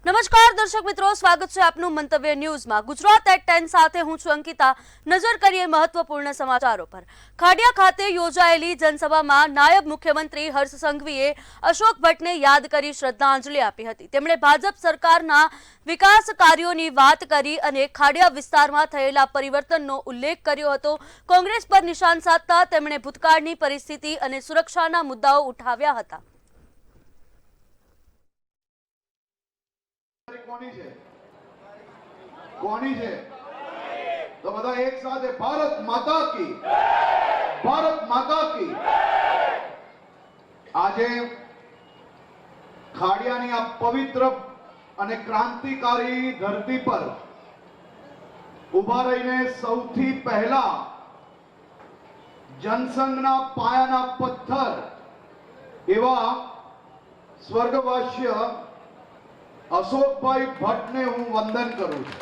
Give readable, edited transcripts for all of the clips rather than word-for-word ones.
નમસ્કાર દર્શક મિત્રો, સ્વાગત છે આપનું મંતવ્ય ન્યૂઝમાં। ગુજરાત એટ 10 સાથે હું છું અંકિતા। નજર કરીએ મહત્વપૂર્ણ સમાચારો પર। ખાડિયા ખાતે યોજાયેલી જનસભામાં નાયબ મુખ્યમંત્રી હર્ષ સંઘવીએ અશોક ભટ્ટને યાદ કરી શ્રદ્ધાંજલિ આપી હતી। તેમણે ભાજપ સરકારના વિકાસ કાર્યોની વાત કરી અને ખાડિયા વિસ્તારમાં થયેલા પરિવર્તનનો ઉલ્લેખ કર્યો હતો। કોંગ્રેસ પર નિશાન સાધતા તેમણે ભૂતકાળની પરિસ્થિતિ અને સુરક્ષાના મુદ્દાઓ ઉઠાવ્યા હતા। કોની છે તો બધા એક સાથે ભારત માતા કી આજે ખાડિયાની આ પવિત્ર અને ક્રાંતિકારી ધરતી પર ઉભા રહીને સૌથી પહેલા જનસંઘના પાયાના પથ્થર એવા સ્વર્ગવાસ્ય અશોકભાઈ ભટ્ટને હું વંદન કરું છું।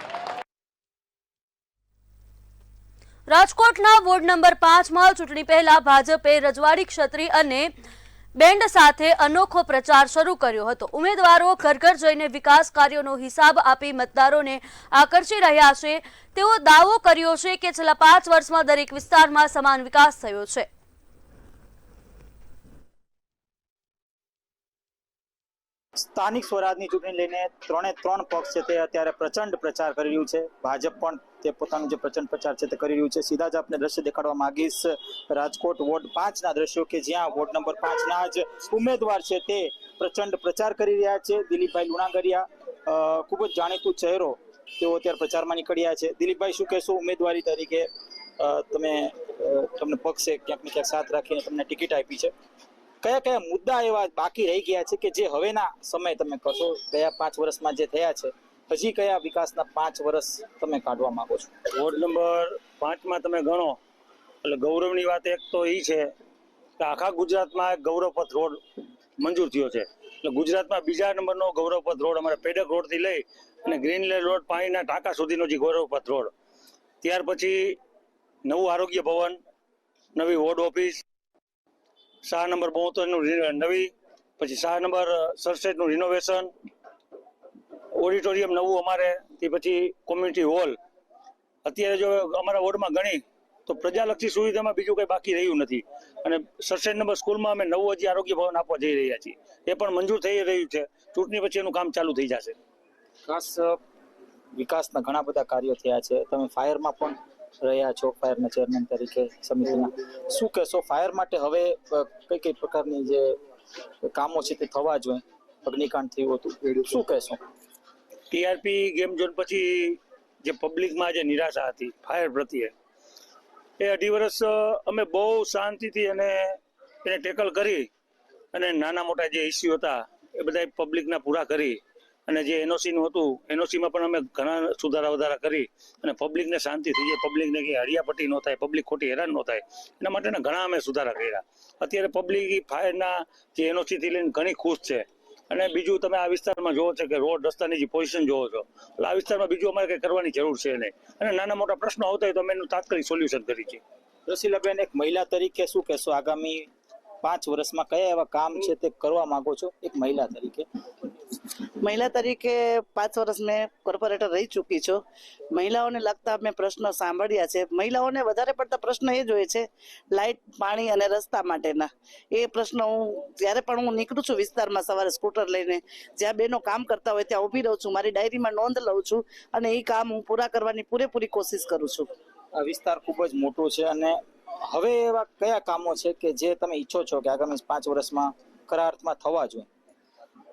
રાજકોટના વોર્ડ નંબર 5માં ચૂંટણી પહેલા ભાજપે રજવાડી ક્ષત્રિય અને બેન્ડ સાથે અનોખો પ્રચાર શરૂ કર્યો હતો। ઉમેદવારો ઘર ઘર જઈને વિકાસ કાર્યોનો હિસાબ આપી મતદારોને આકર્ષી રહ્યા છે। તેઓ દાવો કર્યો છે કે છેલ્લા 5 વર્ષમાં દરેક વિસ્તારમાં સમાન વિકાસ થયો છે। સ્થાનિક સ્વરાજની ચૂંટણી લઈને ત્રણ પક્ષ છે તે અત્યારે પ્રચંડ પ્રચાર કરી રહ્યું છે। ભાજપ પણ તે પોતાનું જે પ્રચંડ પ્રચાર છે તે કરી રહ્યું છે। સીધા જ આપને દ્રશ્ય દેખાડવા માંગીશ રાજકોટ વોર્ડ 5ના દ્રશ્યો કે જ્યાં વોર્ડ નંબર 5ના જ ઉમેદવાર છે તે પ્રચંડ પ્રચાર કરી રહ્યા છે। દિલીપભાઈ લુણાગરિયા ખૂબ જ જાણીતું ચહેરો તેઓ અત્યારે પ્રચારમાં નીકળ્યા છે। દિલીપભાઈ, શું કહેશો? ઉમેદવારી તરીકે તમને પક્ષે ક્યાંક ને ક્યાંક સાથ રાખીને તમને ટિકિટ આપી છે, કયા કયા મુદ્દા એવા બાકી રહી ગયા છે કે જે હવેના સમય તમે કરશો? ગયા 5 વર્ષમાં જે થયા છે, હજી કયા વિકાસના 5 વર્ષ તમે કાઢવા માંગો છો? વોર્ડ નંબર 5માં તમે ગણો એટલે ગૌરવની વાત એક તો એ છે કે આખા ગુજરાતમાં એક ગૌરવપથ રોડ મંજૂર થયો છે। એટલે ગુજરાતમાં બીજા નંબરનો ગૌરવપથ રોડ અમારે પેડક રોડથી લઈ અને ગ્રીનલેન્ડ રોડ પાણીના ટાંકા સુધીનો જે ગૌરવપથ રોડ, ત્યાર પછી નવું આરોગ્ય ભવન, નવી વોર્ડ ઓફિસ, શાહ નંબર 72નું નવી, પછી શાહ નંબર 67નું રિનોવેશન, ઓડિટોરિયમ નવું અમારે, તે પછી કોમ્યુનિટી હોલ। અત્યારે જો અમારા વોર્ડમાં ગણી તો પ્રજાલક્ષી સુવિધામાં બીજું કંઈ બાકી રહ્યું નથી। અને 67 નંબર સ્કૂલમાં અમે નવું હજી આરોગ્ય ભવન આપવા જઈ રહ્યા છીએ, એ પણ મંજૂર થઈ રહ્યું છે। ચૂંટણી પછી એનું કામ ચાલુ થઈ જશે। ખાસ વિકાસના ઘણા બધા કાર્યો થયા છે। તમે ફાયરમાં પણ રહ્યા છો, ફાયરના ચેરમેન તરીકે સમિતિના। શું કહેશો ફાયર માટે હવે કઈ કઈ પ્રકારની જે કામો છે તે થવા જોઈએ? અગ્નિકાંડ થયું હતું, શું કહેશો? ટીઆરપી ગેમ ઝોન પછી જે પબ્લિકમાં જે નિરાશા હતી ફાયર પ્રત્યે, એ 2.5 વર્ષ અમે બહુ શાંતિથી અને એને ટેકલ કરી અને નાના મોટા જે ઇસ્યુ હતા એ બધા પબ્લિકના પૂરા કરી અને જે એનઓસીનું હતું એનઓસીમાં પણ અમે ઘણા સુધારા વધારા કરી અને પબ્લિકને શાંતિ થઈ જાય, પબ્લિકને કંઈ હરિયાપટ્ટી ન થાય, પબ્લિક ખોટી હેરાન ન થાય, એના માટેના ઘણા અમે સુધારા કર્યા। અત્યારે પબ્લિક ફાયરના જે એનઓસીથી લઈને ઘણી ખુશ છે। અને બીજું તમે આ વિસ્તારમાં જોવો છો કે રોડ રસ્તાની જે પોઝિશન જોવો છો, એટલે આ વિસ્તારમાં બીજું અમારે કંઈ કરવાની જરૂર છે નહીં। અને નાના મોટા પ્રશ્નો આવતા હોય તો અમે એનું તાત્કાલિક સોલ્યુશન કરી છે। રસીલાબેન, એક મહિલા તરીકે શું કહેશો? આગામી 5 વર્ષમાં કયા એવા કામ છે તે કરવા માંગો છો એક મહિલા તરીકે? મહિલા તરીકે 5 વર્ષ મેં કોર્પોરેટર રહી ચૂકી છું। મહિલાઓને લગતા મેં પ્રશ્નો સાંભળ્યા છે। મહિલાઓને વધારે પડતા પ્રશ્નો એ જ હોય છે લાઇટ, પાણી અને રસ્તા માટેના। એ પ્રશ્નો હું જ્યારે પણ હું નીકળું છું વિસ્તારમાં સવારે સ્કૂટર લઈને, જ્યાં બહેનો કામ કરતા હોય ત્યાં ઊભી રહું છું, મારી ડાયરીમાં નોંધ લઉં છું અને એ કામ હું પૂરા કરવાની પૂરેપૂરી કોશિશ કરું છું। આ વિસ્તાર ખૂબ જ મોટો છે અને હવે એવા કયા કામો છે કે જે તમે ઈચ્છો છો કે આગામી 5 વર્ષમાં ખરા અર્થમાં થવા જોઈએ?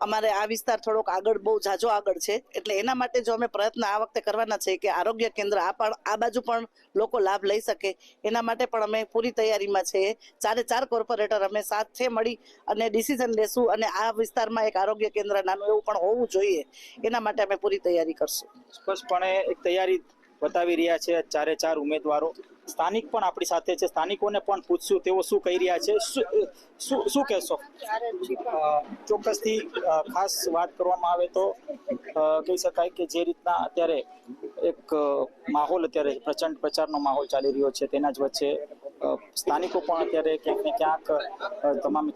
અમારે આ વિસ્તાર થોડોક આગળ, બહુ ઝાઝો આગળ છે, એટલે એના માટે જો અમે પ્રયત્ન આ વખતે કરવાના છે કે આરોગ્ય કેન્દ્ર આ બાજુ પણ લોકો લાભ લઈ શકે, એના માટે પણ અમે પૂરી તૈયારીમાં છે। 4 કોર્પોરેટર અમે સાથે મળી અને ડિસિઝન લેશું અને આ વિસ્તારમાં એક આરોગ્ય કેન્દ્ર નાનું એવું પણ હોવું જોઈએ, એના માટે અમે પૂરી તૈયારી કરશું। સ્પષ્ટપણે એક તૈયારી બતાવી રહ્યા છે 4 ઉમેદવારો। સ્થાનિક પણ આપણી સાથે છે, સ્થાનિકોને પણ પૂછશું તેઓ શું કહી રહ્યા છે। શું કહેશો? ચોક્કસથી ખાસ વાત કરવામાં આવે તો કહી શકાય કે જે રીતના અત્યારે એક માહોલ, અત્યારે પ્રચંડ પ્રચારનો માહોલ ચાલી રહ્યો છે, તેના જ વચ્ચે સ્થાનિકો પણ અત્યારે ક્યાંક ને ક્યાંક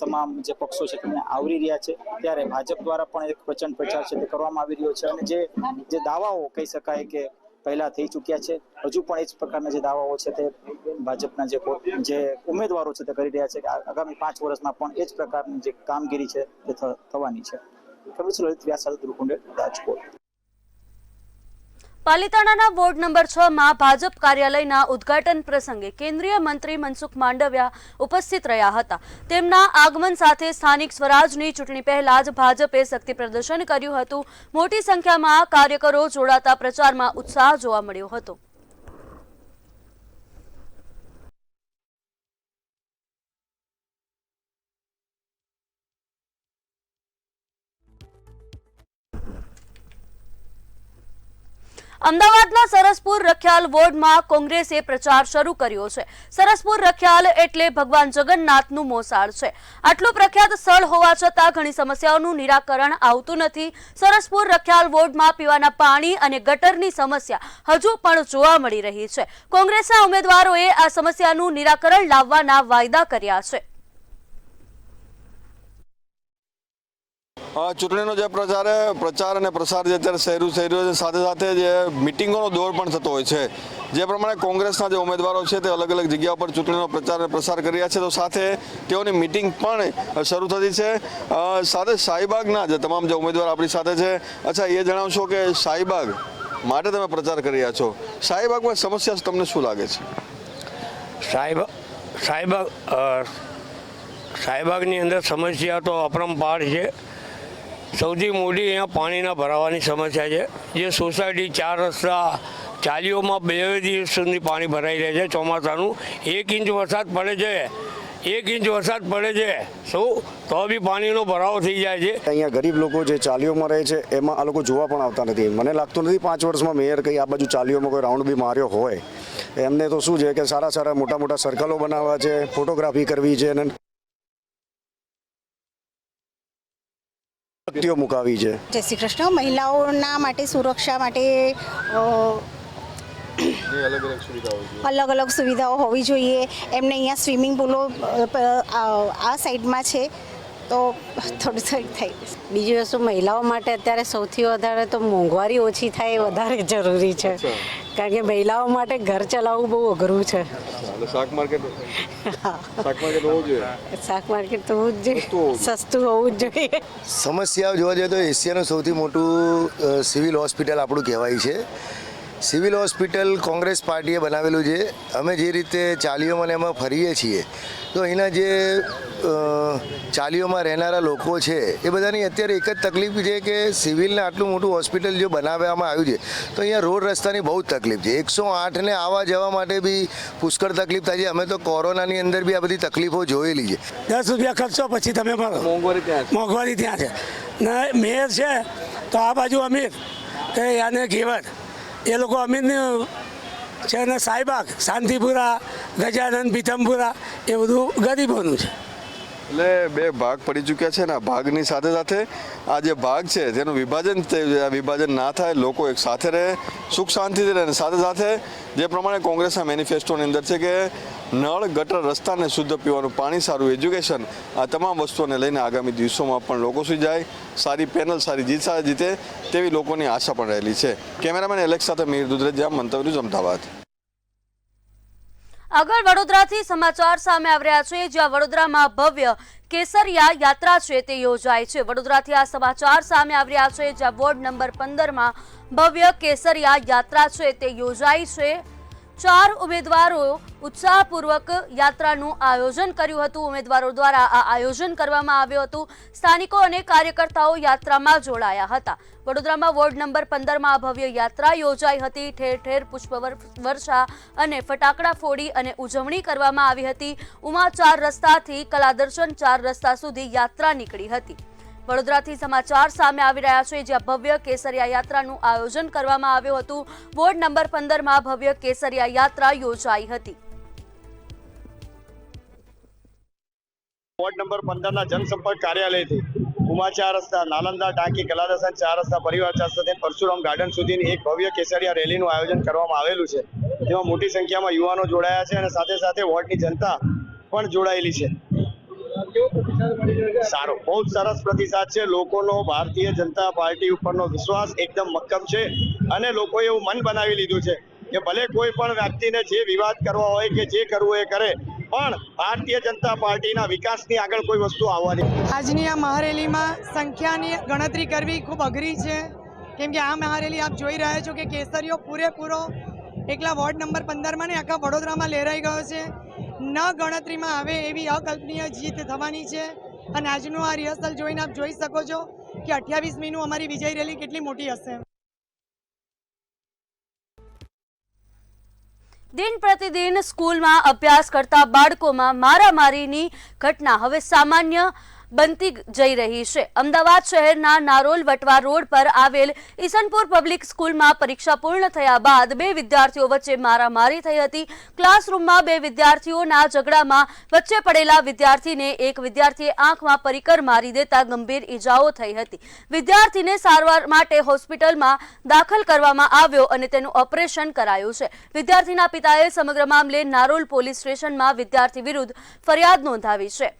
તમામ જે પક્ષો છે તેમને આવરી રહ્યા છે, ત્યારે ભાજપ દ્વારા પણ એક પ્રચંડ પ્રચાર છે તે કરવામાં આવી રહ્યો છે અને જે દાવાઓ કહી શકાય કે પહેલા થઈ ચૂક્યા છે, હજુ પણ એ જ પ્રકારના જે દાવાઓ છે તે ભાજપના જે ઉમેદવારો છે તે કરી રહ્યા છે કે આગામી 5 વર્ષમાં પણ એ જ પ્રકારની જે કામગીરી છે તે થવાની છે. લલિત વ્યાસ સાથે ધ્રુવ, રાજકોટ. પાલિતાણાના વોર્ડ નંબર 6 માં ભાજપ કાર્યાલયના ઉદ્ઘાટન પ્રસંગે કેન્દ્રીય મંત્રી મનસુખ માંડવિયા ઉપસ્થિત રહ્યા હતા. તેમના આગમન સાથે સ્થાનિક સ્વરાજની ચૂંટણી પહેલા જ ભાજપે શક્તિ પ્રદર્શન કર્યું હતું. મોટી સંખ્યામાં કાર્યકરો જોડાતા પ્રચારમાં ઉત્સાહ જોવા મળ્યો હતો. અમદાવાદના સરસપુર રખિયાલ વોર્ડમાં કોંગ્રેસે પ્રચાર શરૂ કર્યો છે. સરસપુર રખિયાલ એટલે ભગવાન જગન્નાથનું મોસાળ છે. આટલું પ્રખ્યાત સ્થળ હોવા છતાં ઘણી સમસ્યાઓનું નિરાકરણ આવતું નથી. સરસપુર રખિયાલ વોર્ડમાં પીવાના પાણી અને ગટરની સમસ્યા હજુ પણ જોવા મળી રહી છે. કોંગ્રેસના ઉમેદવારોએ આ સમસ્યાનું નિરાકરણ લાવવાના વાયદા કર્યા છે. ચૂંટણીનો જે પ્રચાર અને પ્રસાર જે અત્યારે શહેર થઈ રહ્યો છે, સાથે સાથે જે મિટિંગોનો દોર પણ થતો હોય છે, જે પ્રમાણે કોંગ્રેસના જે ઉમેદવારો છે તે અલગ અલગ જગ્યાઓ પર ચૂંટણીનો પ્રચાર અને પ્રસાર કરી રહ્યા છે, તો સાથે તેઓની મિટિંગ પણ શરૂ થતી છે. સાથે શાહીબાગના જે તમામ જે ઉમેદવાર આપણી સાથે છે, અચ્છા એ જણાવશો કે શાહીબાગ માટે તમે પ્રચાર કરી રહ્યા છો, શાહીબાગમાં સમસ્યા તમને શું લાગે છે? શાહીબાગની અંદર સમસ્યા તો અપરંપાર છે. સૌથી મોટી અહીંયા પાણીના ભરાવાની સમસ્યા છે. જે સોસાયટી 4 રસ્તા ચાલીઓમાં 2 દિવસ સુધી પાણી ભરાઈ રહે છે. ચોમાસાનું 1 ઇંચ વરસાદ પડે છે તો બી પાણીનો ભરાવો થઈ જાય છે. અહીંયા ગરીબ લોકો જે ચાલીઓમાં રહે છે એમાં આ લોકો જોવા પણ આવતા નથી. મને લાગતું નથી 5 વર્ષમાં મેયર કંઈ આ બાજુ ચાલીઓમાં કોઈ રાઉન્ડ બી માર્યો હોય. એમને તો શું છે કે સારા મોટા સર્કલો બનાવવા છે, ફોટોગ્રાફી કરવી છે અને મુકાવી છે. જય શ્રી કૃષ્ણ. મહિલાઓના માટે સુરક્ષા માટે અલગ અલગ સુવિધાઓ હોવી જોઈએ. એમને અહીંયા સ્વિમિંગ પુલો આ સાઈડમાં છે તો થોડું થાય. બીજી વસ્તુ, મહિલાઓ માટે અત્યારે સૌથી વધારે તો મોંઘવારી ઓછી થાય એ વધારે જરૂરી છે, કારણ કે મહિલાઓ માટે ઘર ચલાવવું બહુ અઘરું છે. શાક માર્કેટ હોવું જોઈએ. શાક માર્કેટ તો હોવું જ જોઈએ, સસ્તું હોવું જ જોઈએ. સમસ્યાઓ જોવા જઈએ તો એશિયાનું સૌથી મોટું સિવિલ હોસ્પિટલ આપણું કહેવાય છે. સિવિલ હોસ્પિટલ કોંગ્રેસ પાર્ટીએ બનાવેલું છે. અમે જે રીતે ચાલીઓમાં એમાં ફરીએ છીએ તો અહીંના જે ચાલીઓમાં રહેનારા લોકો છે એ બધાની અત્યારે એક જ તકલીફ છે કે સિવિલને આટલું મોટું હોસ્પિટલ જો બનાવવામાં આવ્યું છે તો અહીંયા રોડ રસ્તાની બહુ જ તકલીફ છે. 108ને આવવા જવા માટે બી પુષ્કળ તકલીફ થાય છે. અમે તો કોરોનાની અંદર બી આ બધી તકલીફો જોયેલી છે. 10 રૂપિયા ખર્ચો પછી તમે ભરો. મોંઘવારી ત્યાં છે ને. મેયર છે તો આ બાજુ અમીર કે યાને ઘેવર, એ લોકો અમીરનું છે ને. શાહીબાગ, શાંતિપુરા, ગજાનંદ, પીથમપુરા એ બધું ગરીબોનું છે. એટલે 2 ભાગ પડી ચૂક્યા છે ને આ ભાગની સાથે સાથે આ જે ભાગ છે તેનું વિભાજન ના થાય, લોકો એક સાથે રહે, સુખ શાંતિથી રહે. સાથે સાથે જે પ્રમાણે કોંગ્રેસના મેનિફેસ્ટોની અંદર છે કે નળ, ગટર, રસ્તા અને શુદ્ધ પીવાનું પાણી, સારું એજ્યુકેશન, આ તમામ વસ્તુઓને લઈને આગામી દિવસોમાં પણ લોકો સુધી જાય, સારી પેનલ, સારી જીતે તેવી લોકોની આશા પણ રહેલી છે. કેમેરામેન એલેક્સ સાથે મીર દુધરેજા, મંતવ્ય ન્યૂઝ, અમદાવાદ. આગળ વડોદરાથી સમાચાર સામે આવી રહ્યા છે, જ્યાં વડોદરામાં ભવ્ય કેસરિયા યાત્રા છે તે યોજાય છે. વડોદરાથી આ સમાચાર સામે આવી રહ્યા છે, જ્યાં વોર્ડ નંબર 15માં ભવ્ય કેસરિયા યાત્રા છે તે યોજાઈ છે. 4 ઉમેદવારો ઉત્સાહપૂર્વક યાત્રાનું આયોજન કર્યું હતું. ઉમેદવારો દ્વારા આ આયોજન કરવામાં આવ્યું હતું. સ્થાનિકો અને કાર્યકર્તાઓ યાત્રામાં જોડાયા હતા. વડોદરામાં વોર્ડ નંબર 15માં ભવ્ય યાત્રા યોજાઈ હતી. ઠેર ઠેર પુષ્પવર્ષા અને ફટાકડા ફોડી અને ઉજવણી કરવામાં આવી હતી. ઉમા 4 રસ્તાથી કલાદર્શન 4 રસ્તા સુધી યાત્રા નીકળી હતી. વડોદરાથી સમાચાર સામે આવી રહ્યા છે, જ્યાં ભવ્ય કેસરિયા યાત્રાનું આયોજન કરવામાં આવ્યું હતું. વોર્ડ નંબર 15માં ભવ્ય કેસરિયા યાત્રા યોજાઈ હતી. વોર્ડ નંબર 15ના જનસંપર્ક કાર્યાલયથી ઉમા 4 રસ્તા, નાલંદા, ટાંકી, કલાદર્શન 4 રસ્તા, પરિવાર 4 રસ્તા, પરશુરામ ગાર્ડન સુધીની એક ભવ્ય કેસરિયા રેલીનું આયોજન કરવામાં આવેલું છે. જેમાં મોટી સંખ્યામાં યુવાનો જોડાયા છે અને સાથે સાથે વોર્ડની જનતા પણ જોડાયેલી છે. સારો, બહુ જ સરસ પ્રતિસાદ છે. લોકોનો ભારતીય જનતા પાર્ટી ઉપરનો વિશ્વાસ એકદમ મક્કમ છે અને લોકોએ એવું મન બનાવી લીધું છે કે ભલે કોઈ પણ વ્યક્તિને જે વિવાદ કરવા હોય કે જે કરવું એ કરે, પણ ભારતીય જનતા પાર્ટીના વિકાસની આગળ કોઈ વસ્તુ આવવાની. આજની આ મહારેલીમાં સંખ્યાની ગણતરી કરવી ખૂબ અઘરી છે, કેમ કે આ મહારેલી આપ જોઈ રહ્યા છો કે કેસરીઓ પૂરેપૂરો એકલા વોર્ડ નંબર 15માં ને આખા વડોદરામાં લહેરાઈ ગયો છે. ન ગણતરીમાં આવે એવી અકલ્પનીય જીત થવાની છે અને આજનું આ રિહર્સલ જોઈને આપ જોઈ શકો છો કે 28મીનું અમારી વિજય રેલી કેટલી મોટી હશે. દિન પ્રતિદિન સ્કૂલમાં અભ્યાસ કરતા બાળકોમાં મારામારીની ઘટના હવે સામાન્ય બનતી જઈ રહી છે. અમદાવાદ શહેરના નારોલ વટવા રોડ પર આવેલ ઈસનપુર પબ્લિક સ્કૂલમાં પરીક્ષા પૂર્ણ થયા બાદ 2 વિદ્યાર્થીઓ વચ્ચે મારામારી થઈ હતી. ક્લાસરૂમમાં 2 વિદ્યાર્થીઓના ઝઘડામાં વચ્ચે પડેલા વિદ્યાર્થીને એક વિદ્યાર્થીએ આંખમાં પરિકર મારી દેતા ગંભીર ઈજાઓ થઈ હતી. વિદ્યાર્થીને સારવાર માટે હોસ્પિટલમાં દાખલ કરવામાં આવ્યો અને તેનું ઓપરેશન કરાયું છે. વિદ્યાર્થીના પિતાએ સમગ્ર મામલે નારોલ પોલીસ સ્ટેશનમાં વિદ્યાર્થી વિરુદ્ધ ફરિયાદ નોંધાવી છે.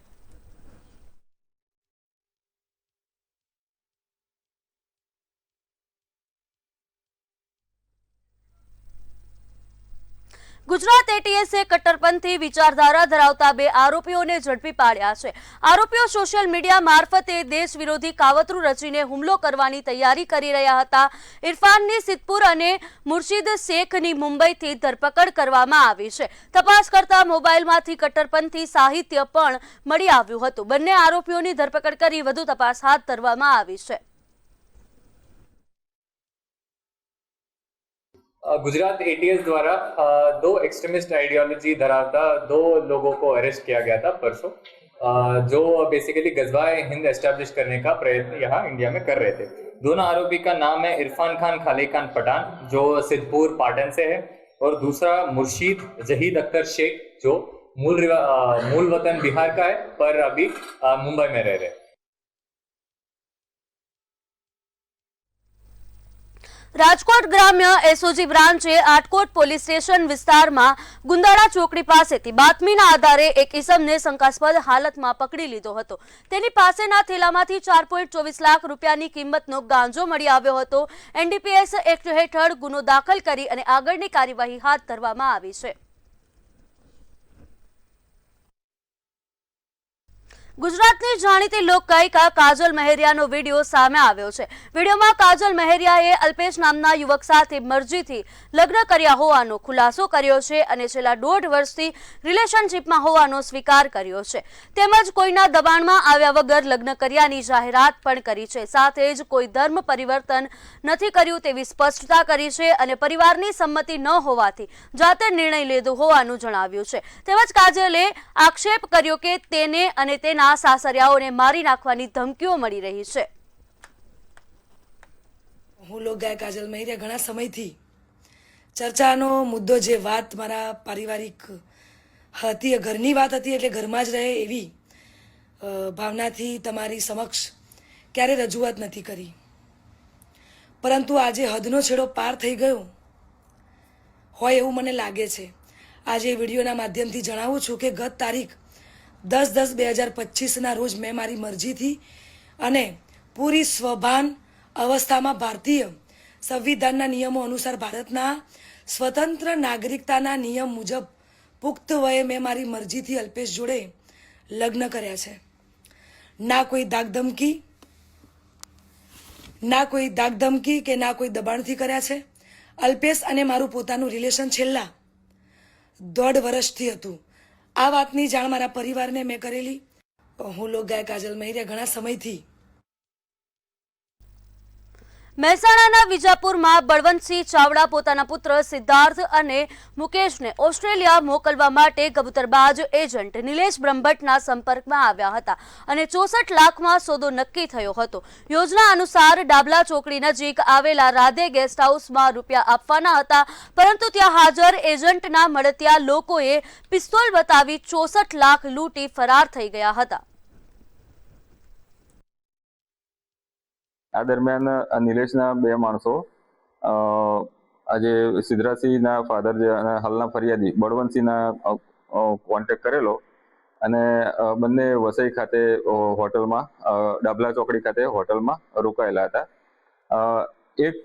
ગુજરાત એટીએસે કટ્ટરપંથી વિચારધારા ધરાવતા 2 આરોપીઓને ઝડપી પાડ્યા છે. આરોપીઓ સોશિયલ મીડિયા મારફતે દેશ વિરોધી કાવતરું રચીને હુમલો કરવાની તૈયારી કરી રહ્યા હતા. ઇરફાનની સિદ્ધપુર અને મુર્શિદ શેખની મુંબઈથી ધરપકડ કરવામાં આવી છે. તપાસ કરતા મોબાઈલમાંથી કટ્ટરપંથી સાહિત્ય પણ મળી આવ્યું હતું. બંને આરોપીઓની ધરપકડ કરી વધુ તપાસ હાથ ધરવામાં આવી છે. गुजरात एटीएस द्वारा 2 एक्सट्रीमिस्ट आइडियोलॉजी धरावता 2 लोगों को अरेस्ट किया गया था परसों, जो बेसिकली गजवाए हिंद एस्टैब्लिश करने का प्रयत्न यहाँ इंडिया में कर रहे थे. दोनों आरोपी का नाम है इरफान खान खाली खान पठान, जो सिद्धपुर पाटन से है, और दूसरा मुर्शीद जहीद अख्तर शेख, जो मूल वतन बिहार का है पर अभी मुंबई में रह रहे. રાજકોટ ગ્રામ્ય એસઓજી બ્રાન્ચે આટકોટ પોલીસ સ્ટેશન વિસ્તારમાં ગુંદાળા ચોકડી પાસેથી બાતમીના આધારે એક ઇસમને શંકાસ્પદ હાલતમાં પકડી લીધો હતો. તેની પાસેના થેલામાંથી 4.24 લાખ રૂપિયાની કિંમતનો ગાંજો મળી આવ્યો હતો. એનડીપીએસ એક્ટ હેઠળ ગુનો દાખલ કરી અને આગળની કાર્યવાહી હાથ ધરવામાં આવી છે. ગુજરાતની જાણીતી લોકગાયિકા કાજલ મહેરિયાનો વિડીયો સામે આવ્યો છે. વિડીયોમાં કાજલ મહેરિયાએ અલ્પેશ નામના યુવક સાથે મરજીથી લગ્ન કર્યા હોવાનો ખુલાસો કર્યો છે અને છેલ્લા 1.5 વર્ષથી રિલેશનશીપમાં હોવાનો સ્વીકાર કર્યો છે. તેમજ કોઈના દબાણમાં આવ્યા વગર લગ્ન કર્યાની જાહેરાત પણ કરી છે. સાથે જ કોઈ ધર્મ પરિવર્તન નથી કર્યું તેવી સ્પષ્ટતા કરી છે અને પરિવારની સંમતિ ન હોવાથી જાતે નિર્ણય લીધો હોવાનું જણાવ્યું છે. તેમજ કાજલે આક્ષેપ કર્યો કે તેને અને તેના સાસરિયાઓને મારી નાખવાની ધમકીઓ મળી રહી છે. હું લોકગાયક કાજલ મહેરિયા ઘણા સમયથી ચર્ચાનો મુદ્દો જે વાત મારા પારિવારિક હતી, ઘરની વાત હતી, એટલે ઘરમાં જ રહે એવી ભાવનાથી તમારી સમક્ષ ક્યારે રજૂઆત નથી કરી, પરંતુ આજે હદનો છેડો પાર થઈ ગયો હોય એવું મને લાગે છે. આજે વિડીયોના માધ્યમથી જણાવું છું કે ગત તારીખ 10/10/2025ના રોજ મેં મારી મરજીથી અને પૂરી સ્વભાન અવસ્થામાં ભારતીય સંવિધાનના નિયમો અનુસાર ભારતના સ્વતંત્ર નાગરિકતાના નિયમ મુજબ પુખ્ત વયે મેં મારી મરજીથી અલ્પેશ જોડે લગ્ન કર્યા છે. ના કોઈ દાગધમકી કે ના કોઈ દબાણથી કર્યા છે. અલ્પેશ અને મારું પોતાનું રિલેશન છેલ્લા 1.5 વર્ષથી હતું. આ વાતની જાણ મારા પરિવારને મેં કરેલી. હું લોકગાયક કાજલ મહેરિયા ઘણા સમયથી. મહેસાણાના વિજાપુરમાં બળવંતસિંહ ચાવડા પોતાના પુત્ર સિદ્ધાર્થ અને મુકેશને ઓસ્ટ્રેલિયા મોકલવા માટે કબૂતરબાજ એજન્ટ નિલેશ બ્રહ્મભટ્ટના સંપર્કમાં આવ્યા હતા અને 64 લાખમાં સોદો નક્કી થયો હતો. યોજના અનુસાર ડાબલા ચોકડી નજીક આવેલા રાધે ગેસ્ટ હાઉસમાં રૂપિયા આપવાના હતા, પરંતુ ત્યાં હાજર એજન્ટના મળતિયા લોકોએ પિસ્તોલ બતાવી 64 લાખ લૂંટી ફરાર થઈ ગયા હતા. આ દરમિયાન નિલેશના 2 માણસો આજે સિદ્ધરાજસિંહના ફાધર જે અને હાલના ફરિયાદી બળવંતસિંહના કોન્ટેક્ટ કરેલો અને બંને વસઈ ખાતે હોટલમાં ડાબલા ચોકડી ખાતે હોટલમાં રોકાયેલા હતા. એક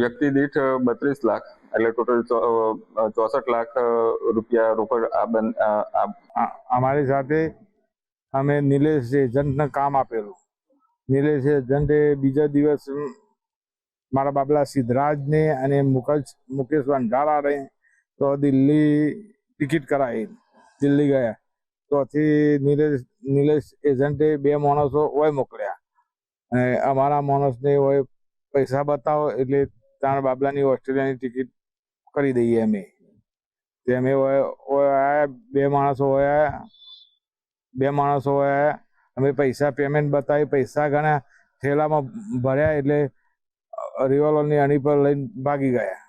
વ્યક્તિ દીઠ 32 લાખ એટલે ટોટલ 64 લાખ રૂપિયા રોકડ અમારી સાથે અમે નિલેશ એજન્ટને કામ આપેલું. નિલેશ એજન્ટે બીજા દિવસ મારા બાબલા સિદ્ધરાજને અને મુકેશ વંઢારાને તો દિલ્હી ટિકિટ કરાવી, દિલ્હી ગયા. તોથી નિલેશ એજન્ટે 2 માણસો હોય મોકલ્યા અને અમારા માણસને હોય પૈસા બતાવો એટલે તારા બાબલાની ઓસ્ટ્રેલિયાની ટિકિટ કરી દઈએ અમે. તે અમે આવ્યા 2 માણસો હોય અમે પૈસા પેમેન્ટ બતાવી, પૈસા ઘણા થેલામાં ભર્યા એટલે રિવોલ્વરની અણી પર લઈને ભાગી ગયા.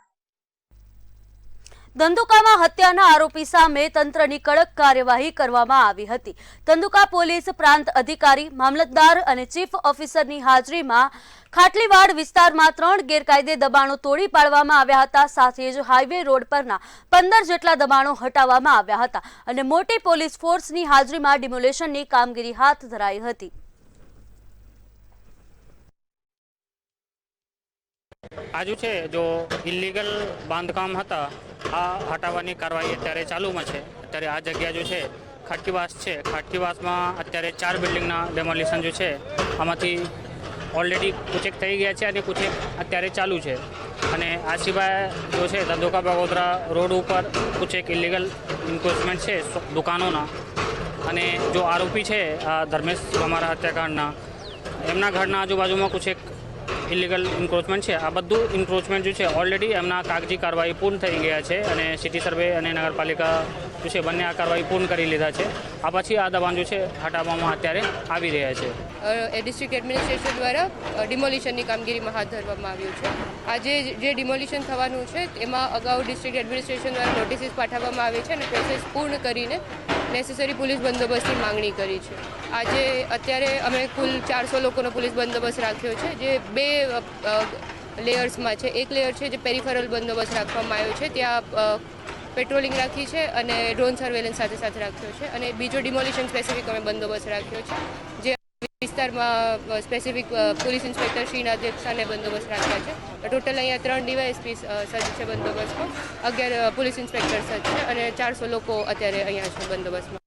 ધંધુકામાં હત્યાના આરોપી સામે તંત્રની કડક કાર્યવાહી કરવામાં આવી હતી. ધંધુકા પોલીસ પ્રાંત અધિકારી, મામલતદાર અને ચીફ ઓફિસરની હાજરીમાં ખાટલીવાડ વિસ્તારમાં 3 ગેરકાયદે દબાણો તોડી પાડવામાં આવ્યા હતા. સાથે જ હાઈવે રોડ પરના 15 જેટલા દબાણો હટાવવામાં આવ્યા હતા અને મોટી પોલીસ ફોર્સની હાજરીમાં ડિમોલેશનની કામગીરી હાથ ધરાઈ હતી. આજુ છે જો ઇલીગલ બાંધકામ હતા આ હટાવવાની કાર્યવાહી અત્યારે ચાલુમાં છે. અત્યારે આ જગ્યા જો છે ખાટકીવાસ છે. ખાટકીવાસમાં અત્યારે 4 બિલ્ડિંગના ડેમોલિશન જો છે આમાંથી ઓલરેડી કુછેક થઈ ગયા છે અને કુછેક અત્યારે ચાલુ છે. અને આ સિવાય જો છે ધંધુકા બગોદરા રોડ ઉપર કુછેક ઇલીગલ ઇન્ક્રોચમેન્ટ છે દુકાનોના. અને જો આરોપી છે આ ધર્મેશ અમારા હત્યાકાંડના એમના ઘરના આજુબાજુમાં કુછેક ઇલીગલ ઇન્ક્રોચમેન્ટ છે. આ બધું ઇન્ક્રોચમેન્ટ જો છે ઓલરેડી એમના કાગજી કાર્યવાહી પૂર્ણ થઈ ગયા છે અને સિટી સર્વે અને નગરપાલિકા જો છે બંને આ કાર્યવાહી પૂર્ણ કરી લીધા છે. આ પછી આ દબાણ જો છે હટાવવામાં અત્યારે આવી રહ્યા છે. ડિસ્ટ્રિક્ટ એડમિનિસ્ટ્રેશન દ્વારા ડિમોલિશનની કામગીરીમાં હાથ ધરવામાં આવ્યું છે. આજે જે ડિમોલિશન થવાનું છે એમાં અગાઉ ડિસ્ટ્રિક્ટ એડમિનિસ્ટ્રેશન દ્વારા નોટિસીસ પાઠવવામાં આવી છે અને પ્રોસેસ પૂર્ણ કરીને નેસેસરી પોલીસ બંદોબસ્તની માંગણી કરી છે. આજે અત્યારે અમે કુલ 400 લોકોનો પોલીસ બંદોબસ્ત રાખ્યો છે જે 2 લેયર્સમાં છે. એક લેયર છે જે પેરિફેરલ બંદોબસ્ત રાખવામાં આવ્યો છે, ત્યાં પેટ્રોલિંગ રાખી છે અને ડ્રોન સર્વેલન્સ સાથે સાથે રાખ્યો છે. અને બીજો ડિમોલિશન સ્પેસિફિક અમે બંદોબસ્ત રાખ્યો છે જે વિસ્તારમાં સ્પેસિફિક પોલીસ ઇન્સ્પેક્ટર શ્રીના અધ્યક્ષસ્થાને બંદોબસ્ત રાખ્યા છે. ટોટલ અહીંયા 3 ડીવાયએસપી સજ્જ છે બંદોબસ્તમાં, 11 પોલીસ ઇન્સ્પેક્ટર સજ્જ છે અને 400 લોકો અત્યારે અહીંયા છે બંદોબસ્તમાં.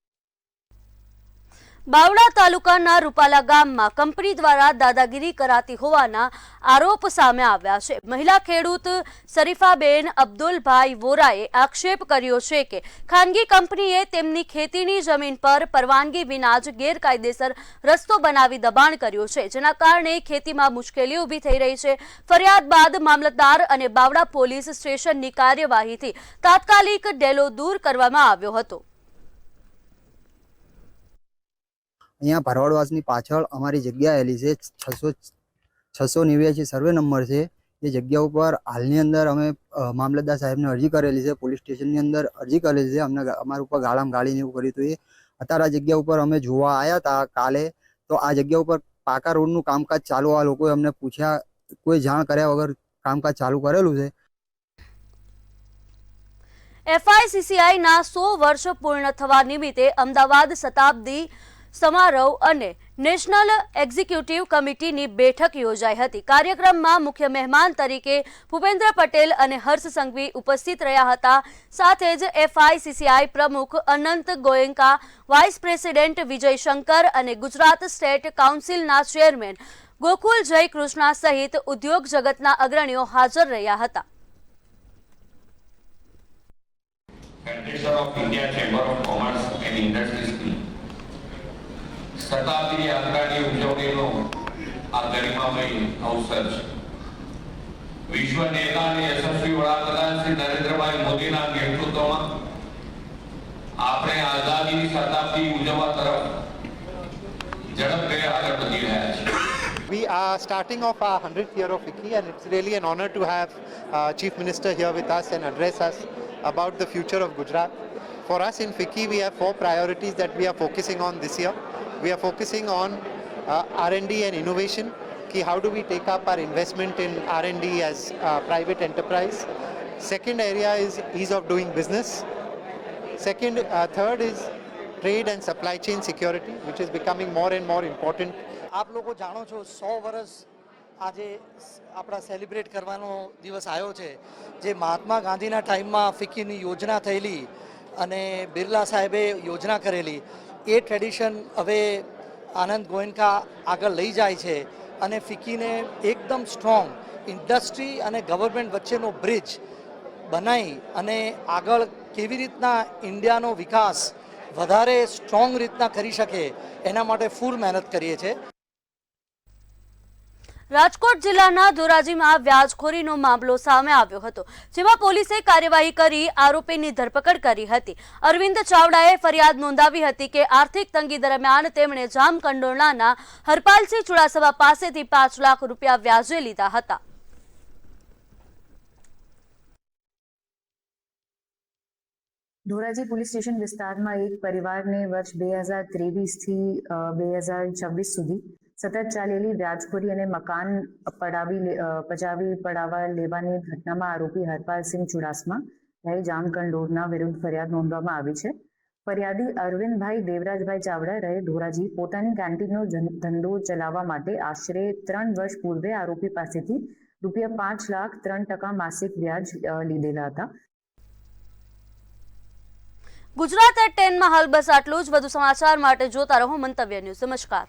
બાવળા તાલુકાના રૂપાલા ગામમાં કંપની દ્વારા દાદાગીરી કરાતી હોવાના આરોપ સામે આવ્યા છે. મહિલા ખેડૂત શરીફાબેન અબ્દુલભાઈ વોરાએ આક્ષેપ કર્યો છે કે ખાનગી કંપનીએ તેમની ખેતીની જમીન પર પરવાનગી વિના જ ગેરકાયદેસર રસ્તો બનાવી દબાણ કર્યું છે, જેના કારણે ખેતીમાં મુશ્કેલી ઊભી થઈ રહી છે. ફરિયાદ બાદ મામલતદાર અને બાવળા પોલીસ સ્ટેશનની કાર્યવાહીથી તાત્કાલિક ડેલો દૂર કરવામાં આવ્યો હતો. અહીંયા ભરવાડવાસની પાછળ અમારી જગ્યા આવેલી છે, 689 સર્વે નંબર છે. એ જગ્યા ઉપર હાલની અંદર અમે મામલતદાર સાહેબને અરજી કરેલી છે, પોલીસ સ્ટેશનની અંદર અરજી કરેલી છે. અમને અમારા ઉપર ગાળામાં ગાળીને એવું કર્યું હતું. અત્યારે આ જગ્યા ઉપર અમે જોવા આવ્યા હતા કાલે, તો આ જગ્યા ઉપર પાકા રોડનું કામકાજ ચાલુ, આ લોકોએ અમને પૂછ્યા, કોઈ જાણ કર્યા વગર કામકાજ ચાલુ કરેલું છે. FICCIના 100 વર્ષ પૂર્ણ થવા નિમિત્તે અમદાવાદ શતાબ્દી સમારોહ અને નેશનલ એક્ઝિક્યુટિવ કમિટીની બેઠક યોજાઈ હતી. કાર્યક્રમમાં મુખ્ય મહેમાન તરીકે ભૂપેન્દ્ર પટેલ અને હર્ષ સંઘવી ઉપસ્થિત રહ્યા હતા. સાથે જ FICCI પ્રમુખ અનંત ગોયંકા, વાઇસ પ્રેસિડેન્ટ વિજય શંકર અને ગુજરાત સ્ટેટ કાઉન્સિલના ચેરમેન ગોકુલ જયકૃષ્ણા સહિત ઉદ્યોગ જગતના અગ્રણીઓ હાજર રહ્યા હતા. શતાબ્દી યાત્રાની ઉજવણીનો આ ગરિમામય અવસર છે. વિશ્વ નેતા અને યશસ્વી વડાપ્રધાન શ્રી નરેન્દ્રભાઈ મોદીના નેતૃત્વમાં આપણે આઝાદીની શતાબ્દી ઉજવવા તરફ ઝડપભેર આગળ વધી રહ્યા છીએ. We are starting off our 100th year of FICCI, and it's really an honor to have Chief Minister here with us and address us about the future of Gujarat. For us in FICCI, we have 4 priorities that we are focusing on this year. We are focusing on R&D and innovation, कि how do we take up our investment in R&D as private enterprise. Second area is ease of doing business. Third is trade and supply chain security, which is becoming more and more important. આપ લોકો જાણો છો 100 વર્ષ આજે આપણા celebrate કરવાનો દિવસ આવ્યો છે, જે મહાત્મા ગાંધીના ટાઈમમાં ફિક્કીની યોજના થયેલી અને બિરલા સાહેબે યોજના કરેલી, એ ટ્રેડિશન હવે આનંદ ગોયનકા આગળ લઈ જાય છે અને ફિક્કીને એકદમ સ્ટ્રોંગ ઇન્ડસ્ટ્રી અને ગવર્મેન્ટ વચ્ચેનો બ્રિજ બનાવી અને આગળ કેવી રીતના ઇન્ડિયાનો વિકાસ વધારે સ્ટ્રોંગ રીતના કરી શકે એના માટે ફૂલ મહેનત કરીએ છીએ. રાજકોટ જિલ્લાના ધોરાજીમાં વ્યાજખોરીનો મામલો સામે આવ્યો હતો, જેમાં પોલીસે કાર્યવાહી કરી આરોપીની ધરપકડ કરી હતી. અરવિંદ ચાવડાએ ફરિયાદ નોંધાવી હતી કે આર્થિક તંગી દરમિયાન તેમણે જામકંડોરણાના હરપાલસિંહ ચુડાસમા પાસેથી 5 લાખ રૂપિયા વ્યાજે લીધા હતા. ધોરાજી પોલીસ સ્ટેશન વિસ્તારમાં એક પરિવારને વર્ષ 2023થી 2026 સુધી સતત ચાલેલી વ્યાજખોરી અને મકાન પચાવી પડાવવા લેવાની ઘટનામાં આરોપી હરપાલસિંહ ચુડાસમા રહે જામકંડોરના વિરુદ્ધ ફરિયાદ નોંધવામાં આવી છે. ફરિયાદી અરવિંદભાઈ દેવરાજભાઈ ચાવડા રહે ધોરાજી પોતાની કેન્ટીનનો ધંધો ચલાવવા માટે આશરે 3 વર્ષ પૂર્વે આરોપી પાસેથી ₹5,03% માસિક વ્યાજ લીધેલા હતા. ગુજરાત એટ 10 માં હાલ બસ આટલું જ. વધુ સમાચાર માટે જોતા રહો મંતવ્ય ન્યૂઝ. નમસ્કાર.